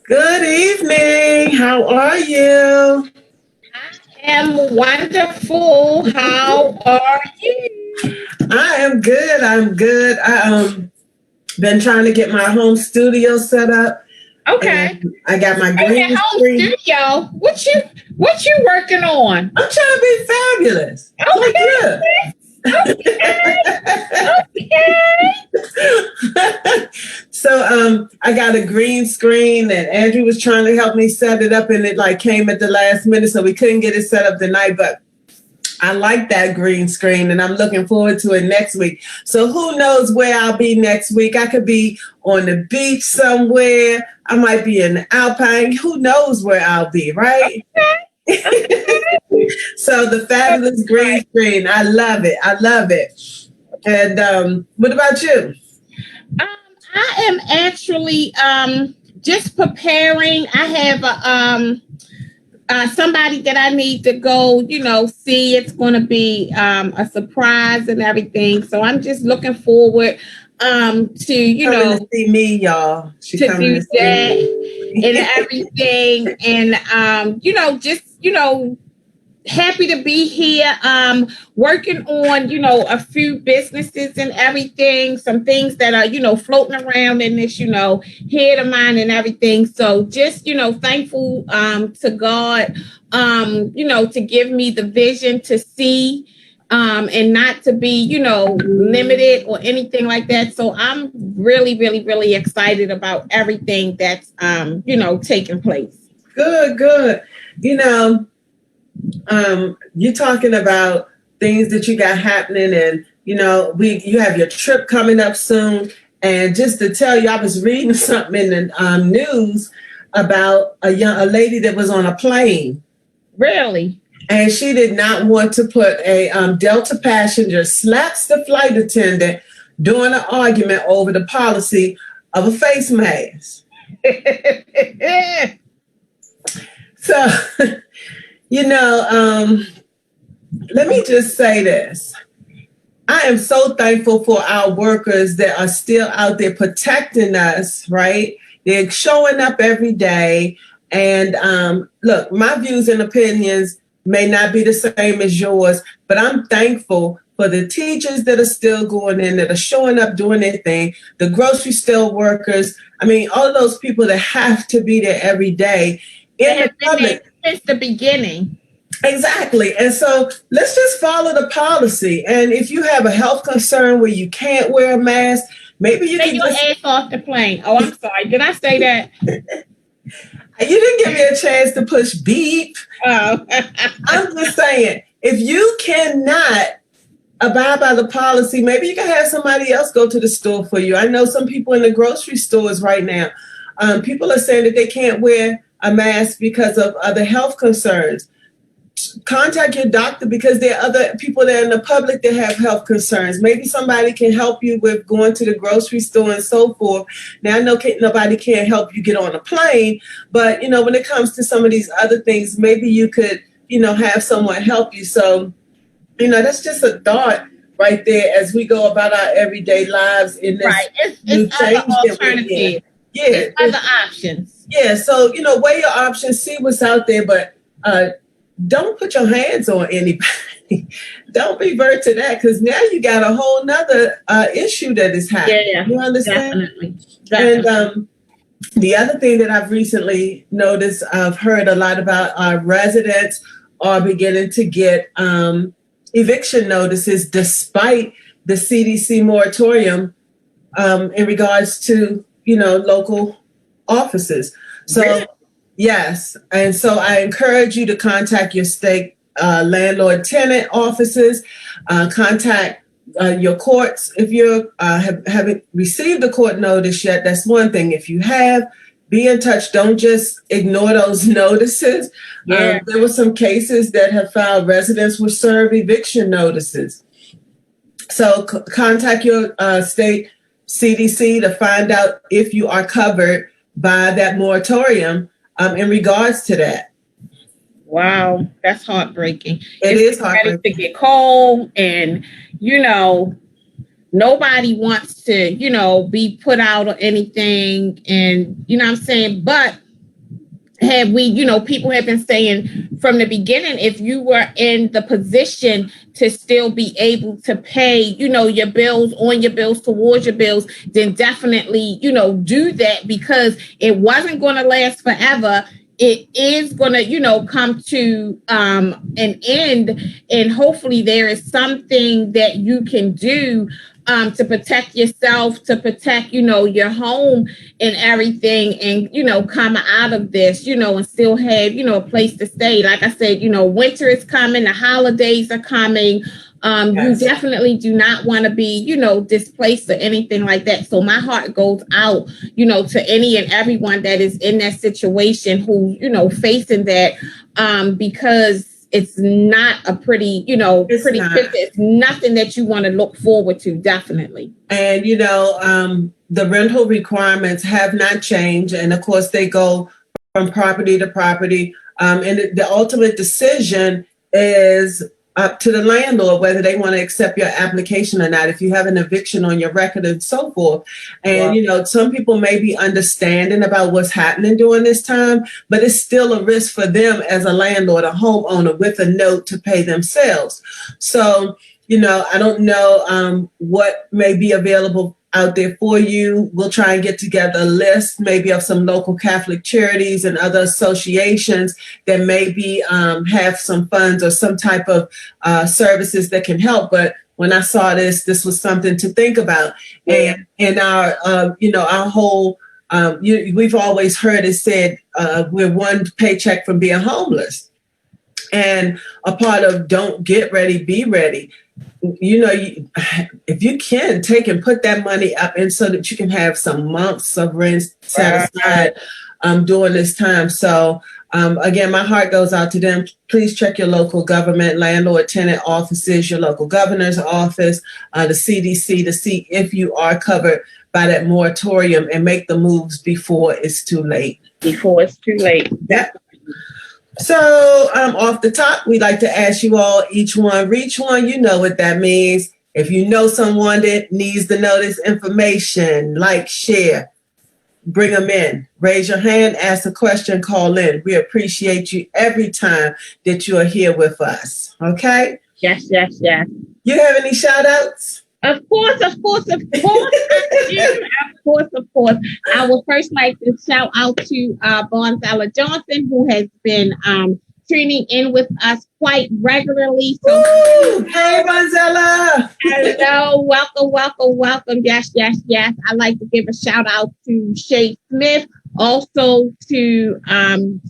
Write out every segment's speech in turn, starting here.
Good evening. How are you? Am wonderful. How are you? I am good. I'm good. I been trying to get my home studio set up, Okay. and I got my Oh, your green home screen. studio. What you working on? I'm trying to be fabulous, like Okay, you. okay. So I got a green screen, and Andrew was trying to help me set it up, and it like came at the last minute, so we couldn't get it set up tonight. But I like that green screen, and I'm looking forward to it next week. So who knows where I'll be next week? I could be on the beach somewhere. I might be in the Alpine. Who knows where I'll be, right? So the fabulous green Right. screen, I love it. I love it. And what about you? Um, I am actually just preparing. I have somebody that I need to go, see. It's going to be a surprise and everything. So I'm just looking forward to, Coming to see me, y'all. She to coming do to see that and me. everything. And, just, happy to be here working on a few businesses and everything, some things that are floating around in this head of mine and everything. So just thankful to God to give me the vision to see and not to be limited or anything like that. So I'm really really really excited about everything that's taking place. Good, good. You know, you're talking about things that you got happening, and you have your trip coming up soon. And just to tell you, I was reading something in the news about a lady that was on a plane, Really? and she did not want to put a Delta passenger slaps the flight attendant during an argument over the policy of a face mask. So, you know, um, let me just say this. I am so thankful for our workers that are still out there protecting us, right? They're showing up every day. And look, my views and opinions may not be the same as yours, but I'm thankful for the teachers that are still going in, that are showing up doing their thing, the grocery store workers. I mean, all of those people that have to be there every day They in the have been there public. since the beginning. Exactly. And so let's just follow the policy. And if you have a health concern where you can't wear a mask, maybe you Take can your just, ass off the plane. Oh, I'm sorry. Did I say that? you didn't give me a chance to push beep. Oh. I'm just saying, if you cannot abide by the policy, maybe you can have somebody else go to the store for you. I know some people in the grocery stores right now, people are saying that they can't wear a mask because of other health concerns. Contact your doctor, because there are other people that are in the public that have health concerns. Maybe somebody can help you with going to the grocery store and so forth. Now, I know nobody can help you get on a plane, but when it comes to some of these other things, maybe you could have someone help you. So that's just a thought right there as we go about our everyday lives in this Right. It's, new it's other change that we're in. alternatives. Yeah, It's other options. yeah. So weigh your options, see what's out there, but don't put your hands on anybody. Don't revert to that, because now you got a whole nother issue that is happening. Yeah, You understand? definitely. And Definitely. the other thing that I've recently noticed, I've heard a lot about, our residents are beginning to get eviction notices despite the CDC moratorium in regards to local offices. So Really? yes, and so I encourage you to contact your state landlord tenant offices, contact your courts. If you haven't received a court notice yet, that's one thing. If you have, be in touch. Don't just ignore those notices. Yeah. There were some cases that have filed residents were served eviction notices. So contact your state CDC to find out if you are covered by that moratorium in regards to that. Wow, that's heartbreaking. It It's is getting ready heartbreaking. to get cold, and nobody wants to be put out or anything, and what I'm saying. But have we, people have been saying from the beginning, if you were in the position to still be able to pay, your bills, on your bills, towards your bills, then definitely, do that, because it wasn't going to last forever. It is going to, come to an end, and hopefully there is something that you can do to protect yourself, to protect, your home and everything, and, come out of this, and still have, a place to stay. Like I said, winter is coming, the holidays are coming. Yes. You definitely do not want to be, displaced or anything like that. So my heart goes out, to any and everyone that is in that situation who, facing that, because it's not a pretty, picture. It's nothing that you want to look forward to, definitely. And, the rental requirements have not changed. And of course, they go from property to property. And the ultimate decision is up to the landlord, whether they want to accept your application or not, if you have an eviction on your record and so forth. And, some people may be understanding about what's happening during this time, but it's still a risk for them as a landlord, a homeowner with a note to pay themselves. So, I don't know what may be available out there for you. We'll try and get together a list maybe of some local Catholic charities and other associations that maybe have some funds or some type of services that can help. But when I saw this was something to think about. And our, our whole, we've always heard it said, we're one paycheck from being homeless. And a part of don't get ready, be ready. If you can take and put that money up in so that you can have some months of rent set aside during this time. So again, my heart goes out to them. Please check your local government, landlord, tenant offices, your local governor's office, the CDC, to see if you are covered by that moratorium, and make the moves before it's too late. Yeah. So off the top, we'd like to ask you all, each one, reach one. You know what that means. If you know someone that needs to know this information, like, share, bring them in. Raise your hand, ask a question, call in. We appreciate you every time that you are here with us. Okay? Yes. You have any shout outs? Of course. I would first like to shout out to Bonzella Johnson, who has been tuning in with us quite regularly. So, hey, Bonzella! Hello, welcome. Yes. I'd like to give a shout out to Shay Smith, also to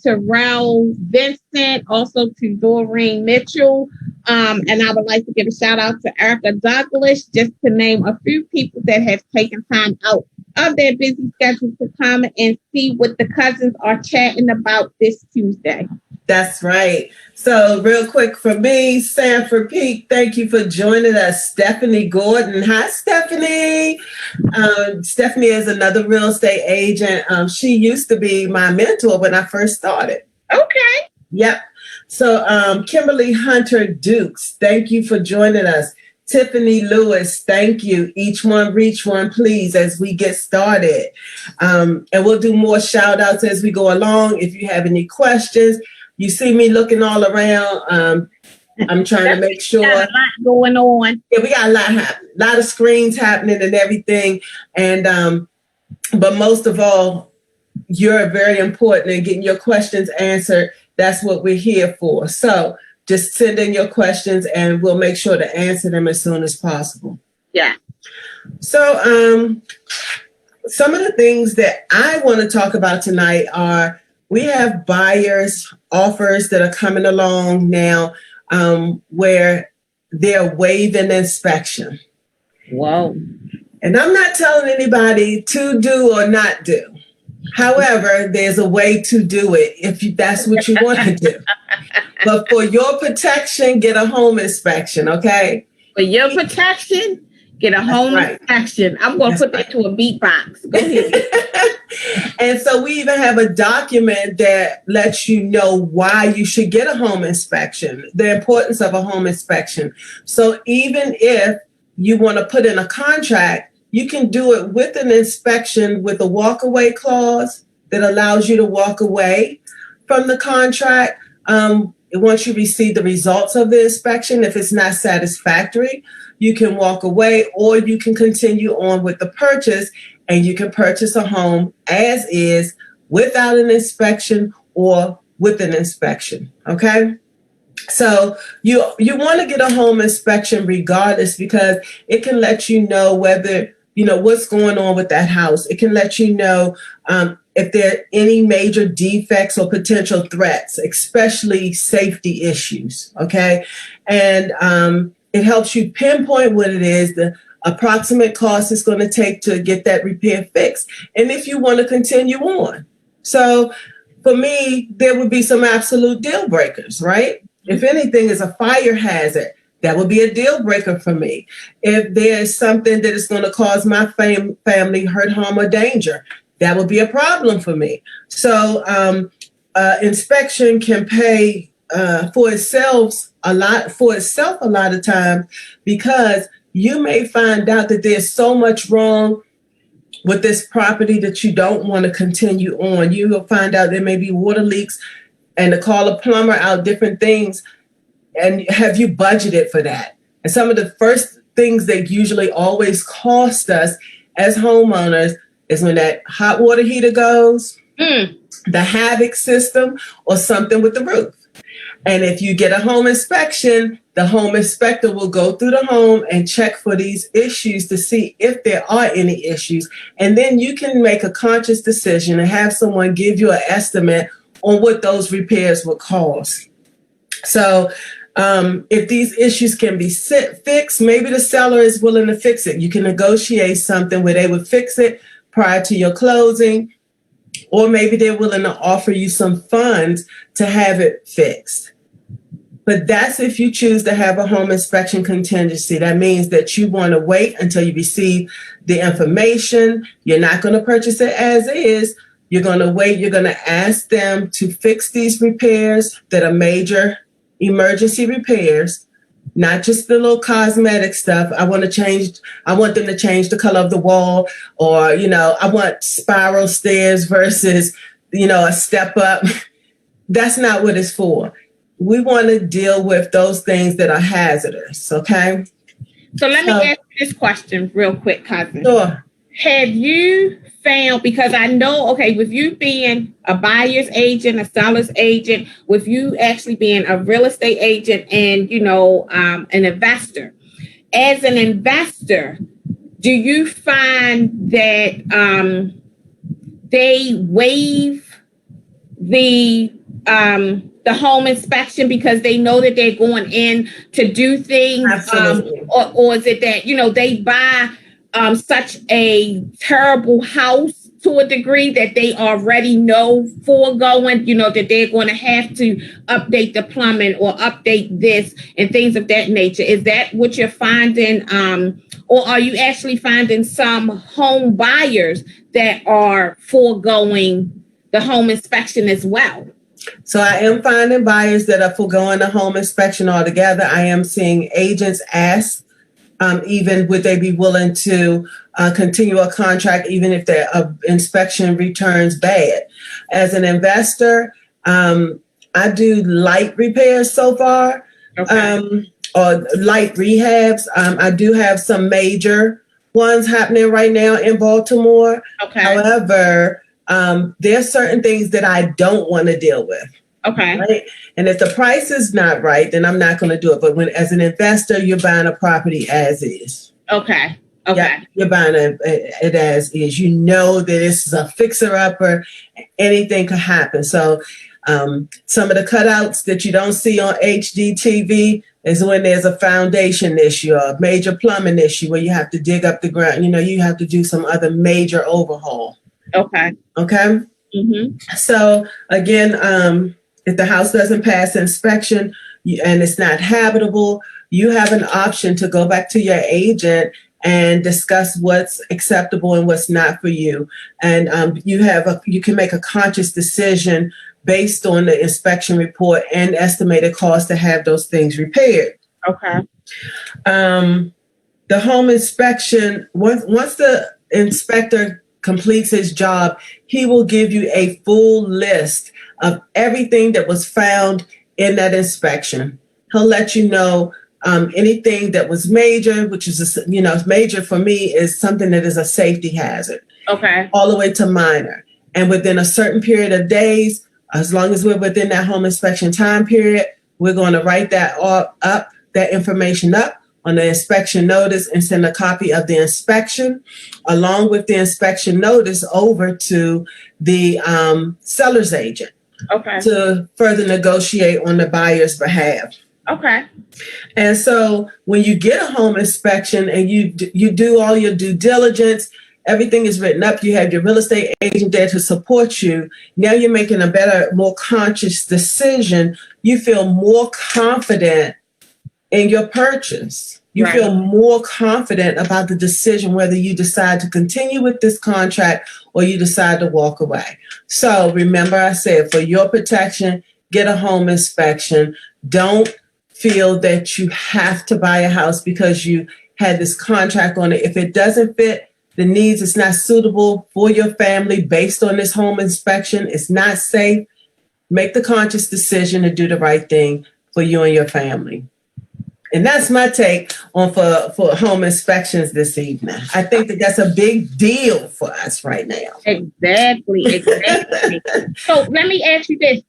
Terrell Vincent, also to Doreen Mitchell. And I would like to give a shout out to Erica Douglas, just to name a few people that have taken time out of their busy schedule to come and see what the cousins are chatting about this Tuesday. That's right. So real quick for me, Sanford Peak, thank you for joining us. Stephanie Gordon. Hi, Stephanie. Stephanie is another real estate agent. She used to be my mentor when I first started. Okay. Yep. So Kimberly Hunter Dukes, thank you for joining us. Tiffany Lewis, thank you. Each one, reach one, please, as we get started. And we'll do more shout outs as we go along. If you have any questions, you see me looking all around. I'm trying to make sure. Got a lot going on. Yeah, we got a lot happening, a lot of screens happening and everything. And but most of all, you're very important in getting your questions answered. That's what we're here for. So just send in your questions and we'll make sure to answer them as soon as possible. Yeah. So some of the things that I want to talk about tonight are, we have buyers offers that are coming along now where they're waiving inspection. Whoa. And I'm not telling anybody to do or not do. However, there's a way to do it if that's what you want to do. But for your protection, get a home inspection, okay? For your protection, get a home inspection. I'm going to put that to a beatbox. Go ahead. And so we even have a document that lets you know why you should get a home inspection, the importance of a home inspection. So even if you want to put in a contract, you can do it with an inspection with a walkaway clause that allows you to walk away. from the contract once you receive the results of the inspection. If it's not satisfactory, you can walk away, or you can continue on with the purchase, and you can purchase a home as is without an inspection or with an inspection. Okay. So you want to get a home inspection regardless, because it can let you know whether, what's going on with that house. It can let you know if there are any major defects or potential threats, especially safety issues. Okay. And it helps you pinpoint what it is, the approximate cost it's going to take to get that repair fixed, and if you want to continue on. So for me, there would be some absolute deal breakers, right? If anything is a fire hazard, that would be a deal breaker for me. If there's something that is going to cause my family hurt, harm, or danger, that would be a problem for me. So inspection can pay for itself a lot of times, because you may find out that there's so much wrong with this property that you don't want to continue on. You will find out there may be water leaks, and to call a plumber out, different things. And have you budgeted for that? And some of the first things that usually always cost us as homeowners is when that hot water heater goes, the Havoc system, or something with the roof. And if you get a home inspection, the home inspector will go through the home and check for these issues to see if there are any issues. And then you can make a conscious decision and have someone give you an estimate on what those repairs will cost. So if these issues can be fixed, maybe the seller is willing to fix it. You can negotiate something where they would fix it prior to your closing, or maybe they're willing to offer you some funds to have it fixed. But that's if you choose to have a home inspection contingency. That means that you want to wait until you receive the information. You're not going to purchase it as is. You're going to wait. You're going to ask them to fix these repairs that are major emergency repairs, not just the little cosmetic stuff. I want them to change the color of the wall, or, I want spiral stairs versus, a step up. That's not what it's for. We want to deal with those things that are hazardous. Okay. So let me ask you this question real quick, cousin. Sure. Have you found, because I know, with you being a buyer's agent, a seller's agent, with you actually being a real estate agent and, an investor, as an investor, do you find that they waive the home inspection because they know that they're going in to do things? Or is it that, they buy such a terrible house to a degree that they already know foregoing, that they're going to have to update the plumbing or update this and things of that nature? Is that what you're finding? Or are you actually finding some home buyers that are foregoing the home inspection as well? So I am finding buyers that are foregoing the home inspection altogether. I am seeing agents ask, even would they be willing to continue a contract even if their inspection returns bad. As an investor, I do light repairs so far, or light rehabs. I do have some major ones happening right now in Baltimore. Okay. However, there are certain things that I don't want to deal with. Okay. Right? And if the price is not right, then I'm not going to do it. But as an investor, you're buying a property as is. Okay. Yeah, you're buying it as is. You know that this is a fixer-upper. Anything could happen. So some of the cutouts that you don't see on HGTV is when there's a foundation issue or a major plumbing issue where you have to dig up the ground. You have to do some other major overhaul. Okay. Okay. Mm-hmm. So again, if the house doesn't pass inspection and it's not habitable, you have an option to go back to your agent and discuss what's acceptable and what's not for you. And you can make a conscious decision based on the inspection report and estimated cost to have those things repaired. Okay. The home inspection, once the inspector completes his job, he will give you a full list of everything that was found in that inspection. He'll let you know anything that was major, which is, major for me is something that is a safety hazard. Okay. All the way to minor. And within a certain period of days, as long as we're within that home inspection time period, we're going to write that that information up on the inspection notice and send a copy of the inspection along with the inspection notice over to the seller's agent. Okay. To further negotiate on the buyer's behalf. Okay. And so when you get a home inspection and you do all your due diligence, everything is written up, you have your real estate agent there to support you. Now you're making a better, more conscious decision. You feel more confident in your purchase. You Right. feel more confident about the decision whether you decide to continue with this contract or you decide to walk away. So remember, I said, for your protection, get a home inspection. Don't feel that you have to buy a house because you had this contract on it. If it doesn't fit the needs, it's not suitable for your family based on this home inspection, it's not safe, make the conscious decision to do the right thing for you and your family. And that's my take on for home inspections this evening. I think that's a big deal for us right now. Exactly. So let me ask you this.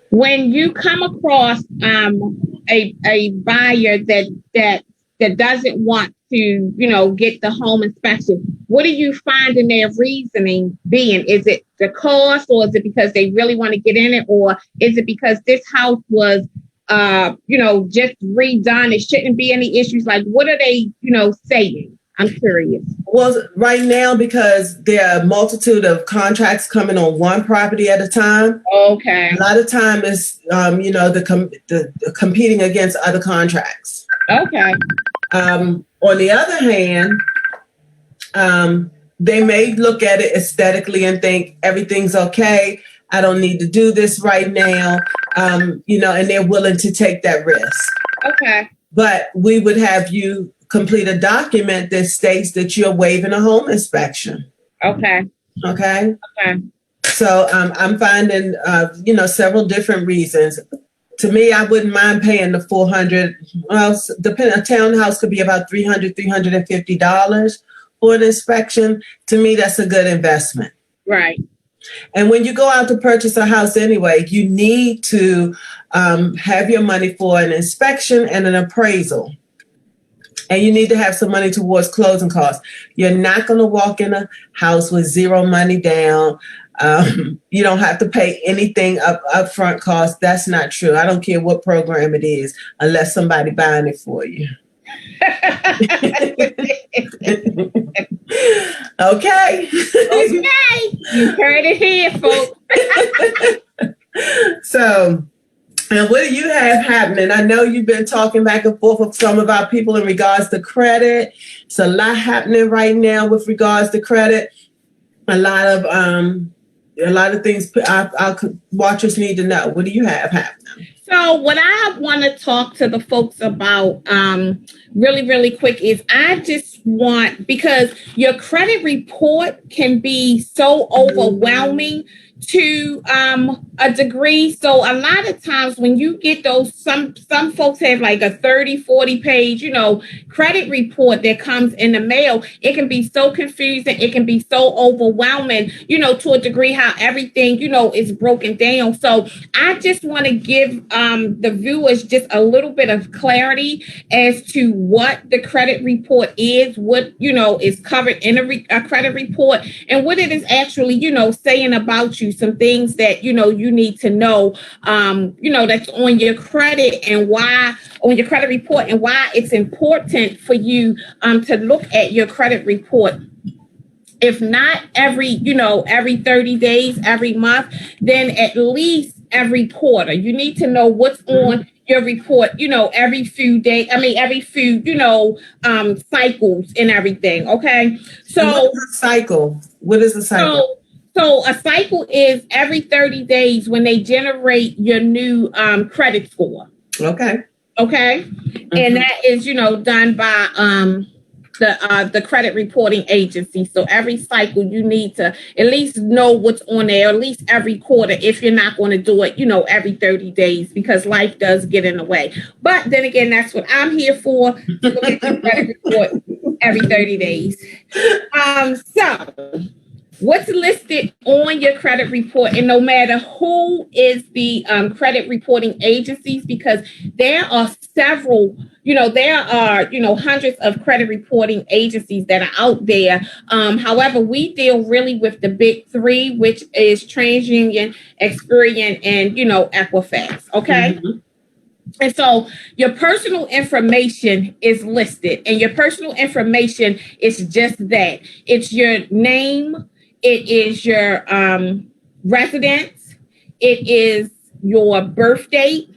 When you come across a buyer that doesn't want to, get the home inspection, what do you find in their reasoning being? Is it the cost, or is it because they really want to get in it, or is it because this house was just redone? It shouldn't be any issues. Like, what are they, saying? I'm curious. Well, right now, because there are a multitude of contracts coming on one property at a time. Okay. A lot of time is, the competing against other contracts. Okay. On the other hand, they may look at it aesthetically and think everything's okay. I don't need to do this right now. And they're willing to take that risk. Okay. But we would have you complete a document that states that you're waiving a home inspection. Okay. Okay. Okay. So I'm finding, several different reasons. To me, I wouldn't mind paying the $400. Well, a townhouse could be about $300, $350 for an inspection. To me, that's a good investment. Right. And when you go out to purchase a house anyway, you need to have your money for an inspection and an appraisal. And you need to have some money towards closing costs. You're not going to walk in a house with zero money down. You don't have to pay anything upfront costs. That's not true. I don't care what program it is, unless somebody buying it for you. Okay. Okay. You heard it here, folks. So, and what do you have happening? I know you've been talking back and forth with some of our people in regards to credit. It's a lot happening right now with regards to credit. A lot of things our watchers need to know. What do you have happening? So what I want to talk to the folks about really, really quick is I just want, because your credit report can be so overwhelming to a degree. So a lot of times when you get those, some folks have like a 30, 40 page, credit report that comes in the mail. It can be so confusing. It can be so overwhelming, to a degree how everything, is broken down. So I just want to give the viewers just a little bit of clarity as to what the credit report is, what, is covered in a credit report, and what it is actually, saying about you. Some things that, you need to know, that's on your credit and why, on your credit report, and why it's important for you to look at your credit report. If not every 30 days, every month, then at least every quarter. You need to know what's on your report, every few days. Every few, cycles and everything. Okay. So what is a cycle? What is a cycle? So a cycle is every 30 days when they generate your new credit score. Okay. Okay. Mm-hmm. And that is, done by the credit reporting agency. So every cycle you need to at least know what's on there, at least every quarter, if you're not going to do it, every 30 days, because life does get in the way. But then again, that's what I'm here for, to look at your credit report every 30 days. So what's listed on your credit report, and no matter who is the credit reporting agencies, because there are several, there are, hundreds of credit reporting agencies that are out there. However, we deal really with the big three, which is TransUnion, Experian, and, Equifax. Okay. Mm-hmm. And so your personal information is listed, and your personal information is just that. It's your name. It is your residence. It is your birth date.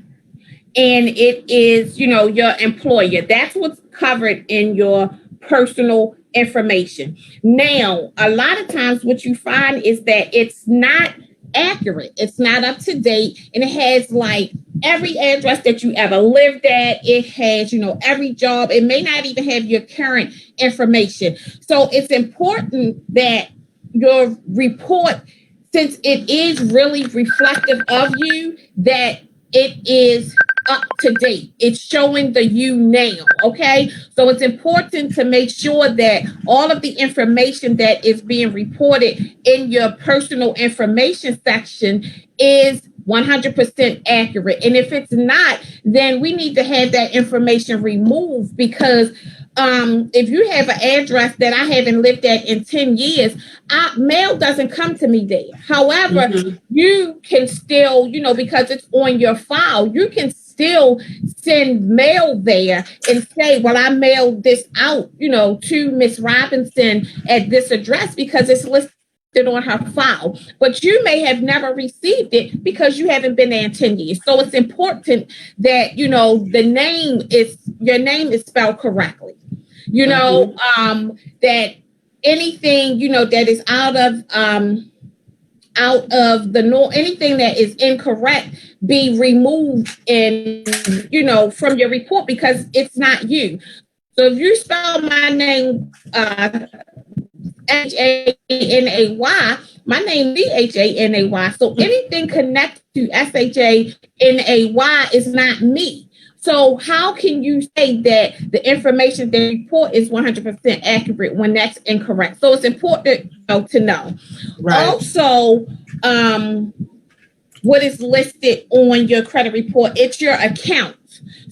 And it is, your employer. That's what's covered in your personal information. Now, a lot of times what you find is that it's not accurate. It's not up to date. And it has like every address that you ever lived at. It has, every job. It may not even have your current information. So it's important that your report, since it is really reflective of you, that it is up to date. It's showing the you now. Okay. So it's important to make sure that all of the information that is being reported in your personal information section is 100% accurate. And if it's not, then we need to have that information removed, because if you have an address that I haven't lived at in 10 years, mail doesn't come to me there. However, you can still, because it's on your file, you can still send mail there and say, well, I mailed this out, to Miss Robinson at this address, because it's listed on her file, but you may have never received it because you haven't been there in 10 years. So it's important that, your name is spelled correctly, that anything, that is out of the norm, anything that is incorrect be removed and, from your report, because it's not you. So if you spell my name, Hanay, my name Bhanay. So anything connected to Shanay is not me. So how can you say that the information they report is 100% accurate when that's incorrect? So it's important to know. Right. Also, what is listed on your credit report, it's your account.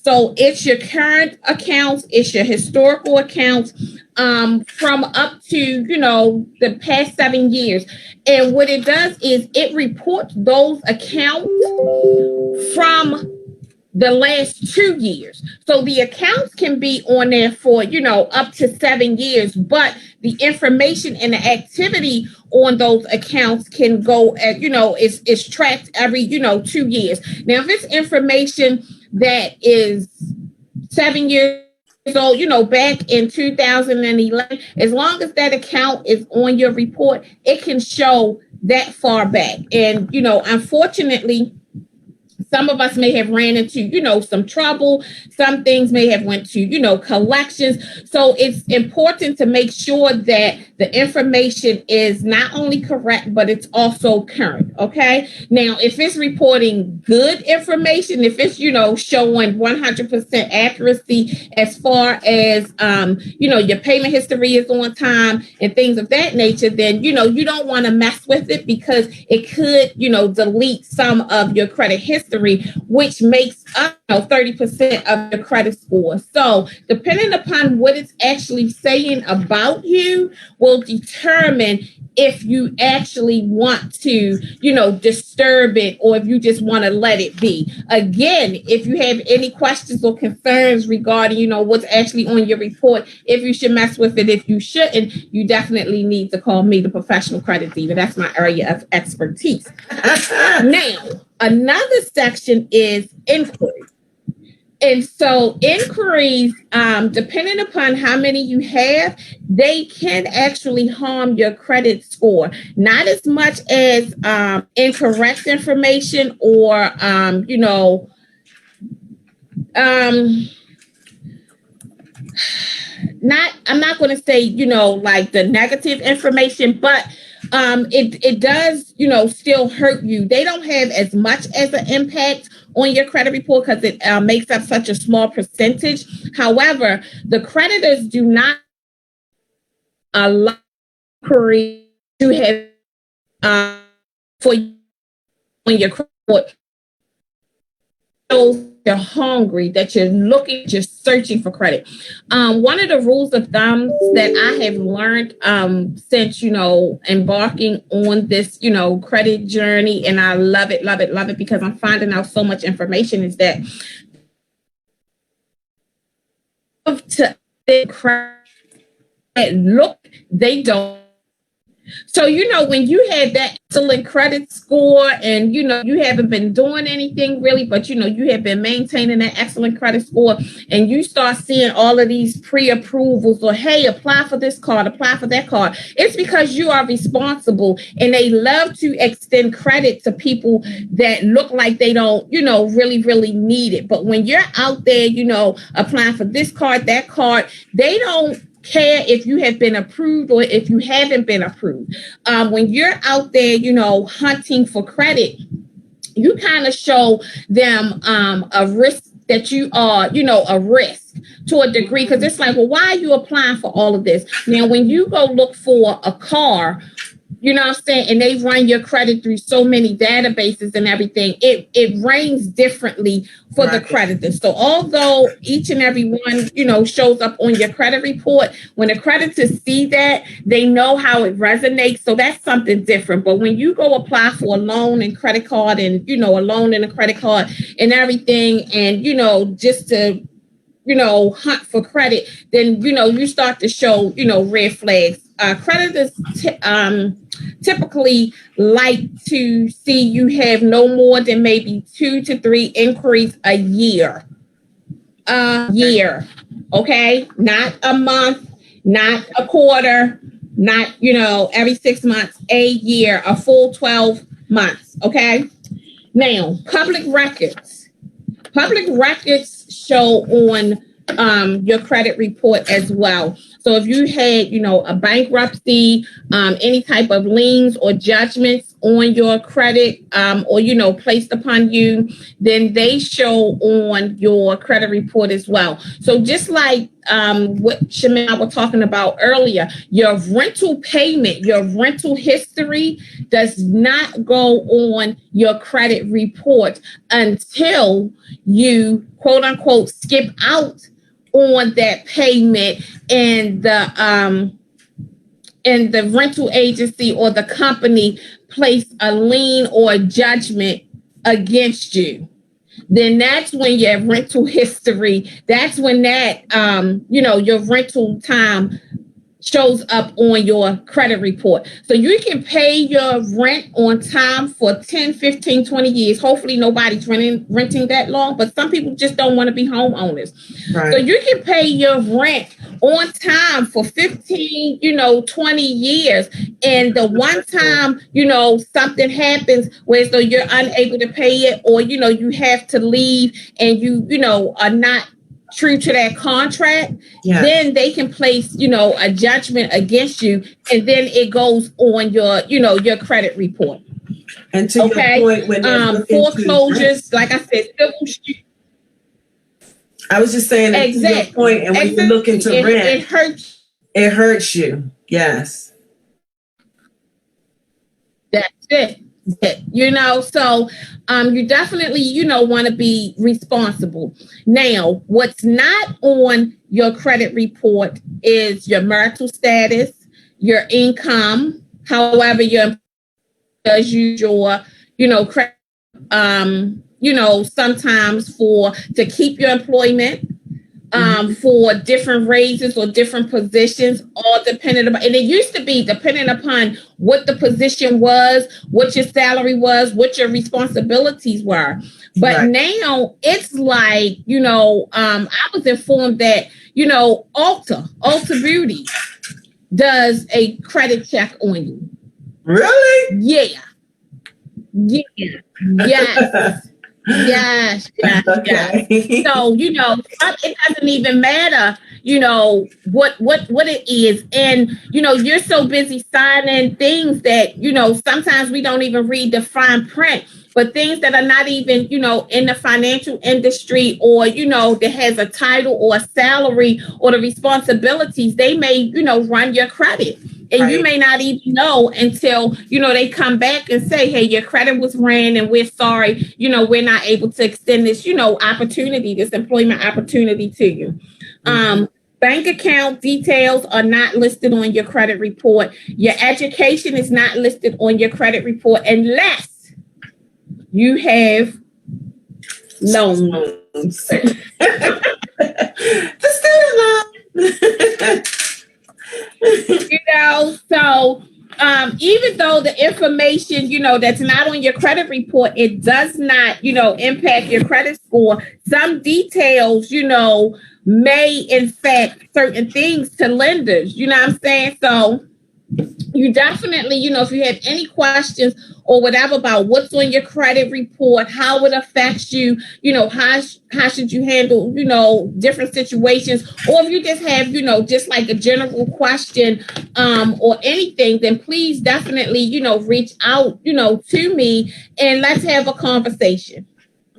So it's your current accounts, it's your historical accounts, from up to, the past 7 years. And what it does is it reports those accounts from the last 2 years. So the accounts can be on there for, up to 7 years, but the information and the activity on those accounts can go at, is tracked every, 2 years. Now, if it's information that is 7 years old, back in 2011, as long as that account is on your report, it can show that far back. And, unfortunately, some of us may have ran into, some trouble. Some things may have went to, collections. So it's important to make sure that the information is not only correct, but it's also current. Okay. Now, if it's reporting good information, if it's, showing 100% accuracy as far as, your payment history is on time and things of that nature, then, you don't want to mess with it, because it could, delete some of your credit history, which makes up 30% of your credit score. So depending upon what it's actually saying about you will determine if you actually want to, disturb it, or if you just want to let it be. Again, if you have any questions or concerns regarding, what's actually on your report, if you should mess with it, if you shouldn't, you definitely need to call me, the professional credit diva. That's my area of expertise. Now, another section is inquiry. And so inquiries, depending upon how many you have, they can actually harm your credit score. Not as much as incorrect information or, I'm not going to say, like the negative information, but it does, still hurt you. They don't have as much as an impact on your credit report because it makes up such a small percentage. However, the creditors do not allow to have for on your credit report. You're hungry, that you're looking, just searching for credit. One of the rules of thumb that I have learned since, embarking on this, credit journey, and I love it because I'm finding out so much information, is that to look, they don't. So, when you had that excellent credit score and, you haven't been doing anything really, but, you have been maintaining that excellent credit score, and you start seeing all of these pre-approvals or, hey, apply for this card, apply for that card. It's because you are responsible, and they love to extend credit to people that look like they don't, really, really need it. But when you're out there, applying for this card, that card, they don't care if you have been approved or if you haven't been approved. When you're out there, hunting for credit, you kind of show them a risk that you are, a risk to a degree, because it's like, well, why are you applying for all of this? Now, when you go look for a car, you know what I'm saying, and they run your credit through so many databases and everything, it ranks differently for the creditors. So although each and every one, shows up on your credit report, when the creditors see that, they know how it resonates. So that's something different. But when you go apply for a loan and credit card and, a loan and a credit card and everything, and, just to, hunt for credit, then, you start to show, red flags. Creditors typically like to see you have no more than maybe 2 to 3 inquiries a year. Okay? Not a month, not a quarter, not, every 6 months, a year, a full 12 months. Okay? Now, public records. Public records show on your credit report as well. So if you had, a bankruptcy, any type of liens or judgments on your credit, or, placed upon you, then they show on your credit report as well. So just like what Shamil and I were talking about earlier, your rental payment, your rental history does not go on your credit report until you, quote unquote, skip out on that payment and the rental agency or the company place a lien or a judgment against you. Then that's when your rental history, that's when that your rental time shows up on your credit report. So you can pay your rent on time for 10, 15, 20 years. Hopefully nobody's renting that long, but some people just don't want to be homeowners. Right. So you can pay your rent on time for 15, 20 years. And the one time, something happens where so you're unable to pay it, or, you have to leave and you are not true to that contract, then they can place, a judgment against you, and then it goes on your, your credit report. And to your point, when foreclosures, like I said, I was just saying that to your point, and when you look into rent, it hurts. It hurts you. Yes. That's it. So you definitely, want to be responsible. Now, what's not on your credit report is your marital status, your income, however your does use your, credit, sometimes to keep your employment, for different raises or different positions, all dependent upon, and it used to be dependent upon what the position was, what your salary was, what your responsibilities were. But now it's like, I was informed that, Ulta Beauty does a credit check on you. Really? Yeah. Yes. Yes, yes, yes. Okay. So, it doesn't even matter, what it is. And, you're so busy signing things that, sometimes we don't even read the fine print, but things that are not even, in the financial industry, or, that has a title or a salary or the responsibilities, they may, run your credit. And you Right. may not even know until, they come back and say, hey, your credit was ran and we're sorry, we're not able to extend this, opportunity, this employment opportunity to you. Mhm. Bank account details are not listed on your credit report. Your education is not listed on your credit report unless you have loans. The student loan. So even though the information, that's not on your credit report, it does not, impact your credit score. Some details, may affect certain things to lenders. You know what I'm saying? So you definitely, if you have any questions or whatever about what's on your credit report, how it affects you, how should you handle, different situations, or if you just have, just like a general question, or anything, then please definitely, reach out, to me, and let's have a conversation.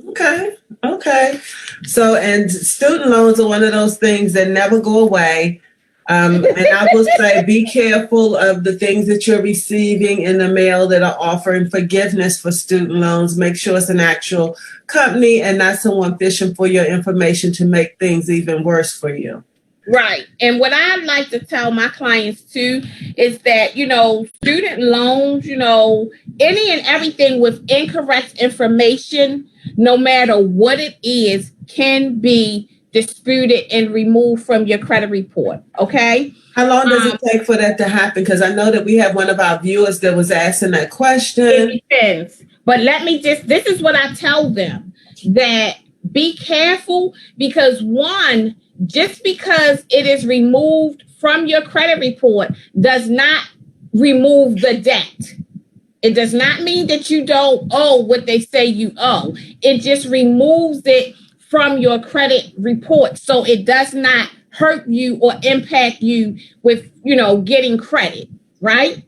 Okay. Okay. So, and student loans are one of those things that never go away. And I will say, be careful of the things that you're receiving in the mail that are offering forgiveness for student loans. Make sure it's an actual company and not someone fishing for your information to make things even worse for you. Right. And what I like to tell my clients too is that, student loans, any and everything with incorrect information, no matter what it is, can be disputed and removed from your credit report. Okay. How long does it take for that to happen? Because I know that we have one of our viewers that was asking that question. It depends. But this is what I tell them, that be careful, because one, just because it is removed from your credit report does not remove the debt. It does not mean that you don't owe what they say you owe. It just removes it from your credit report. So it does not hurt you or impact you with, getting credit, right?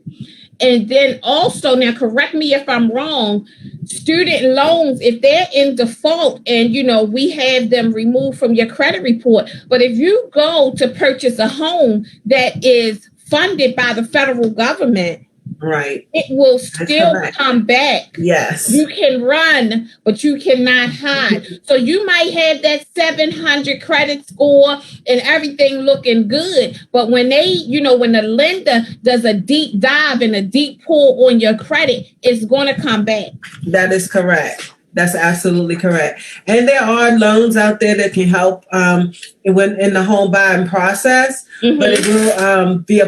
And then also, now correct me if I'm wrong, student loans, if they're in default and, we have them removed from your credit report, but if you go to purchase a home that is funded by the federal government, right, it will still come back. Yes. You can run, but you cannot hide. So you might have that 700 credit score and everything looking good. But when when the lender does a deep dive and a deep pull on your credit, it's going to come back. That is correct. That's absolutely correct. And there are loans out there that can help when in the home buying process, but it will be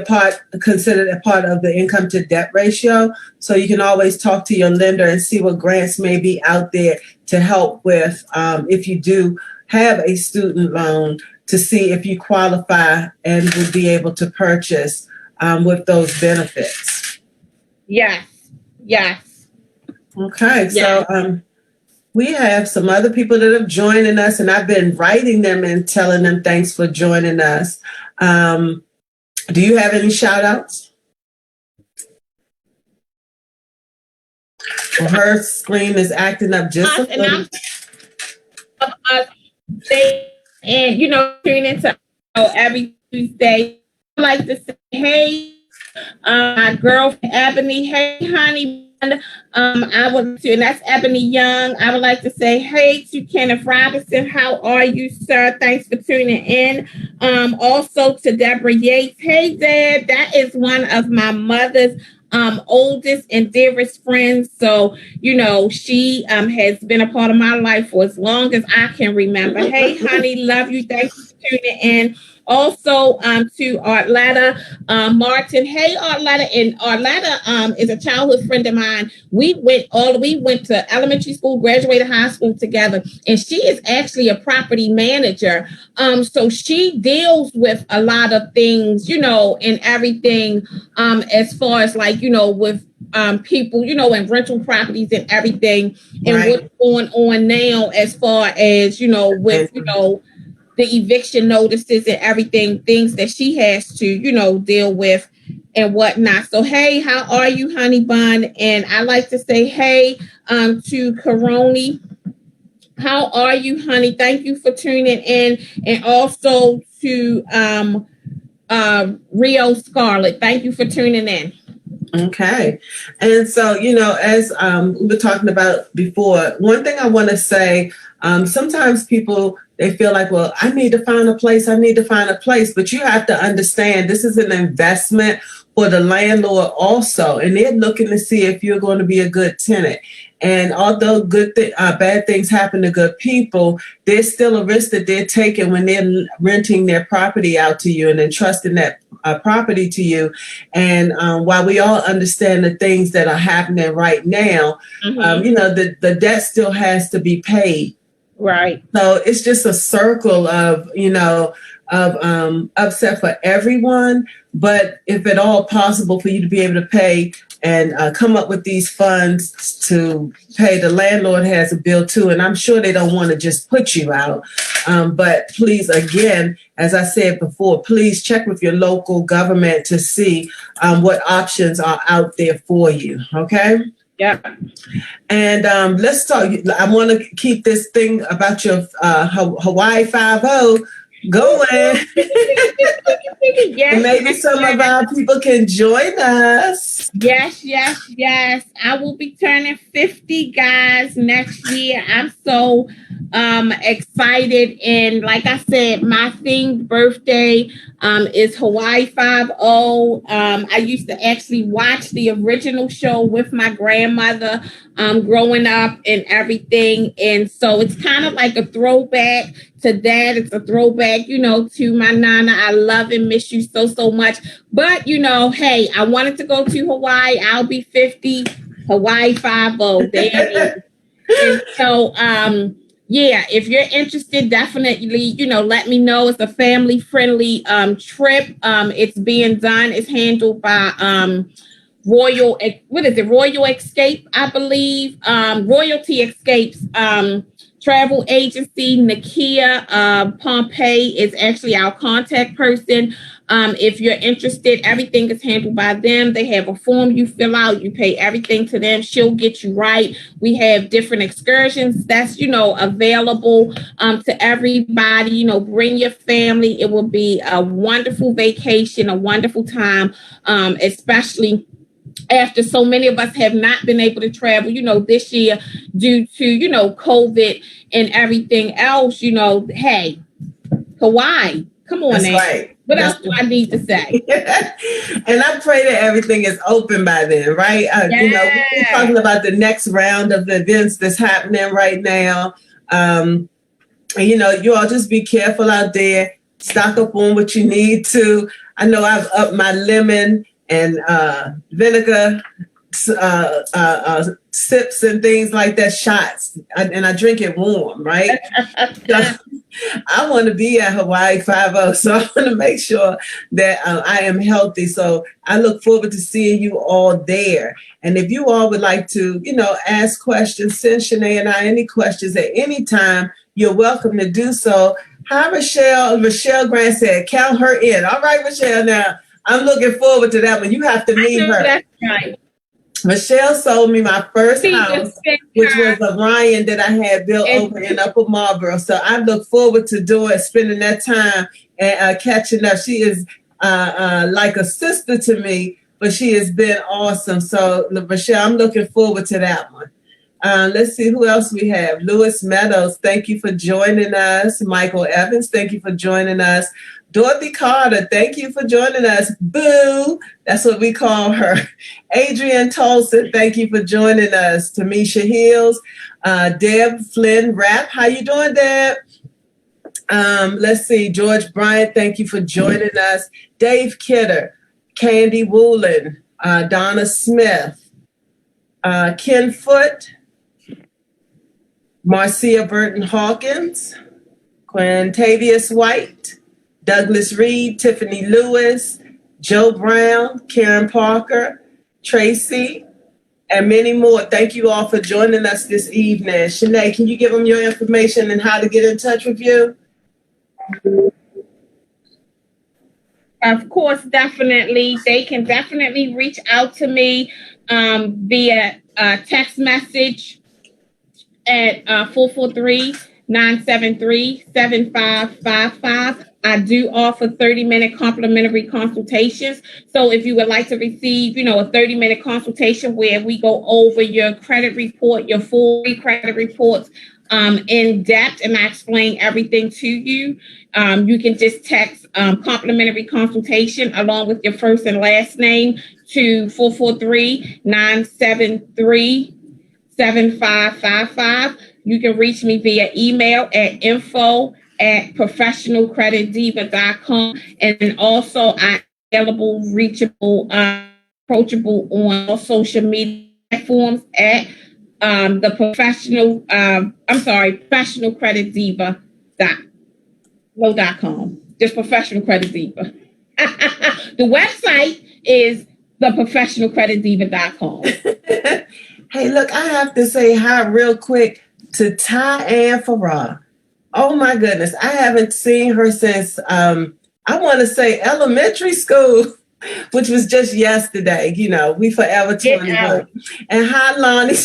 considered a part of the income to debt ratio. So you can always talk to your lender and see what grants may be out there to help with if you do have a student loan, to see if you qualify and would be able to purchase with those benefits. Yes. Yes. Okay. Yes. So we have some other people that have joined us, and I've been writing them and telling them thanks for joining us. Do you have any shout outs? Well, her screen is acting up just a little. And tune into every Tuesday. I like to say, hey, my girlfriend Ebony, hey, honey. I would to, and that's Ebony Young. I would like to say, hey to Kenneth Robinson. How are you, sir? Thanks for tuning in. Also to Deborah Yates. Hey, Deb. That is one of my mother's oldest and dearest friends. So, she has been a part of my life for as long as I can remember. Hey, honey, love you. Thanks for tuning in. Also, to Arletta Martin. Hey, Arletta, and Arletta is a childhood friend of mine. We went to elementary school, graduated high school together, and she is actually a property manager. So she deals with a lot of things, and everything, as far as like, with people, and rental properties and everything, and Right. what's going on now as far as, with, the eviction notices and everything, things that she has to, deal with and whatnot. So, hey, how are you, honey bun? And I like to say, hey, to Karoni. How are you, honey? Thank you for tuning in. And also to Rio Scarlett. Thank you for tuning in. Okay. And so, as we were talking about before, one thing I want to say, sometimes people, they feel like, well, I need to find a place. But you have to understand this is an investment for the landlord also. And they're looking to see if you're going to be a good tenant. And although bad things happen to good people, there's still a risk that they're taking when they're renting their property out to you and entrusting that property to you. And while we all understand the things that are happening right now, the debt still has to be paid. Right. So it's just a circle of, upset for everyone. But if at all possible for you to be able to pay and come up with these funds to pay, the landlord has a bill too. And I'm sure they don't want to just put you out. But please, again, as I said before, please check with your local government to see what options are out there for you. Okay. Yeah. And let's talk. I want to keep this thing about your Hawaii 5-0 going. Yes, Maybe some of our people can join us. Yes. I will be turning 50, guys, next year. I'm so excited. And like I said, my themed birthday is Hawaii 5-0. I used to actually watch the original show with my grandmother growing up and everything. And so it's kind of like a throwback to that. It's a throwback, to my Nana. I love and miss you so much. But, hey, I wanted to go to Hawaii. I'll be 50, Hawaii 5-0. There it is. And so, yeah, if you're interested, definitely, let me know. It's a family-friendly trip. It's being done. It's handled by Royal Escape, I believe. Royalty Escapes travel agency. Nakia Pompey is actually our contact person. If you're interested, everything is handled by them. They have a form you fill out. You pay everything to them. She'll get you right. We have different excursions that's, available to everybody. Bring your family. It will be a wonderful vacation, a wonderful time, especially after so many of us have not been able to travel, this year due to, COVID and everything else. Hey, Hawaii, come on. That's now. right. What else do I need to say? And I pray that everything is open by then, right? We've been talking about the next round of the events that's happening right now. And, you all just be careful out there. Stock up on what you need to. I know I've upped my lemon and vinegar sips and things like that, shots, and I drink it warm, right? So, I want to be at Hawaii 5-0, so I want to make sure that I am healthy. So I look forward to seeing you all there. And if you all would like to, ask questions, send Shanae and I any questions at any time, you're welcome to do so. Hi, Rochelle. Rochelle Grant said, count her in. All right, Rochelle, now I'm looking forward to that one. You have to meet her. That's right. Michelle sold me my first house, which was a Ryan that I had built over in Upper Marlboro. So I look forward to spending that time and catching up. She is like a sister to me, but she has been awesome. So Michelle, I'm looking forward to that one. Let's see who else we have. Lewis Meadows, thank you for joining us. Michael Evans, thank you for joining us. Dorothy Carter, thank you for joining us. Boo, that's what we call her. Adrian Tolson, thank you for joining us. Tamisha Hills, Deb Flynn Rapp, how you doing, Deb? Let's see, George Bryant, thank you for joining us. Dave Kidder, Candy Woolen, Donna Smith, Ken Foote, Marcia Burton Hawkins, Quintavious White, Douglas Reed, Tiffany Lewis, Joe Brown, Karen Parker, Tracy, and many more. Thank you all for joining us this evening. Shanae, can you give them your information and how to get in touch with you? Of course, definitely. They can definitely reach out to me via text message at 443-973-7555. I do offer 30-minute complimentary consultations. So if you would like to receive, a 30-minute consultation where we go over your credit report, your full credit reports in depth, and I explain everything to you, you can just text complimentary consultation along with your first and last name to 443-973-7555. You can reach me via email at info@professionalcreditdiva.com, and then also I'm available, reachable, approachable on all social media platforms at professionalcreditdiva.com. Just Professional Credit Diva. The website is theprofessionalcreditdiva.com. Hey, look, I have to say hi real quick to Ty Ann Farrar. Oh my goodness, I haven't seen her since I want to say elementary school, which was just yesterday. We forever 21. And hi, Lonnie.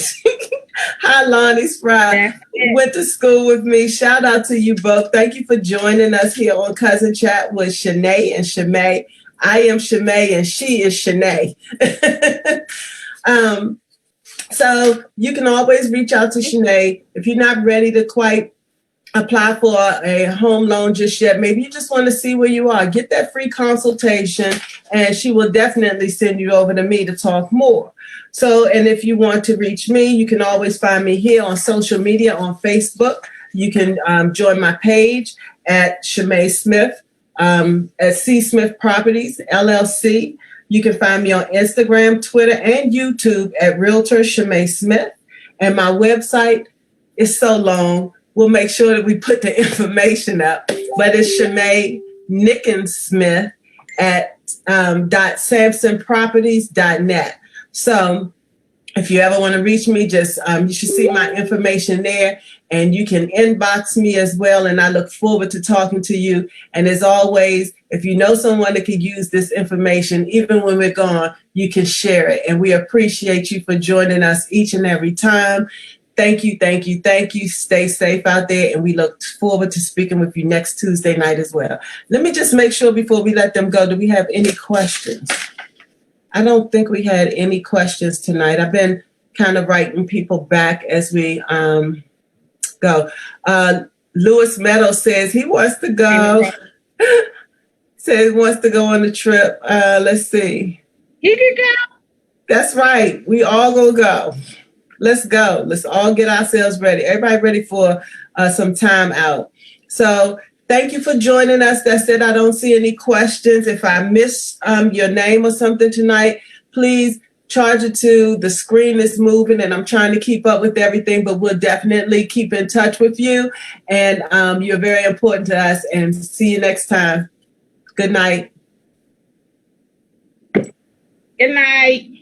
Hi, Lonnie Spry. Went to school with me. Shout out to you both. Thank you for joining us here on Cousin Chat with Shanae and Shemay. I am Shemay and she is Shanae. So you can always reach out to Shanae if you're not ready to quite apply for a home loan just yet. Maybe you just want to see where you are. Get that free consultation, and she will definitely send you over to me to talk more. So, and if you want to reach me, you can always find me here on social media on Facebook. You can join my page at Shemay Smith, at C Smith Properties, LLC. You can find me on Instagram, Twitter, and YouTube at Realtor Shemay Smith. And my website is so long. We'll make sure that we put the information up, but it's Shemay Nickens Smith at .samsonproperties.net. So if you ever want to reach me, just you should see my information there, and you can inbox me as well. And I look forward to talking to you. And as always, if you know someone that could use this information, even when we're gone, you can share it. And we appreciate you for joining us each and every time. Thank you, thank you, thank you. Stay safe out there, and we look forward to speaking with you next Tuesday night as well. Let me just make sure before we let them go, do we have any questions? I don't think we had any questions tonight. I've been kind of writing people back as we go. Lewis Meadows says he wants to go. Says wants to go on the trip. Let's see. You can go. That's right. We all gonna go. Let's go. Let's all get ourselves ready. Everybody ready for some time out. So thank you for joining us. That's it. I don't see any questions. If I missed your name or something tonight, please charge it to the screen is moving, and I'm trying to keep up with everything, but we'll definitely keep in touch with you. And you're very important to us, and see you next time. Good night. Good night.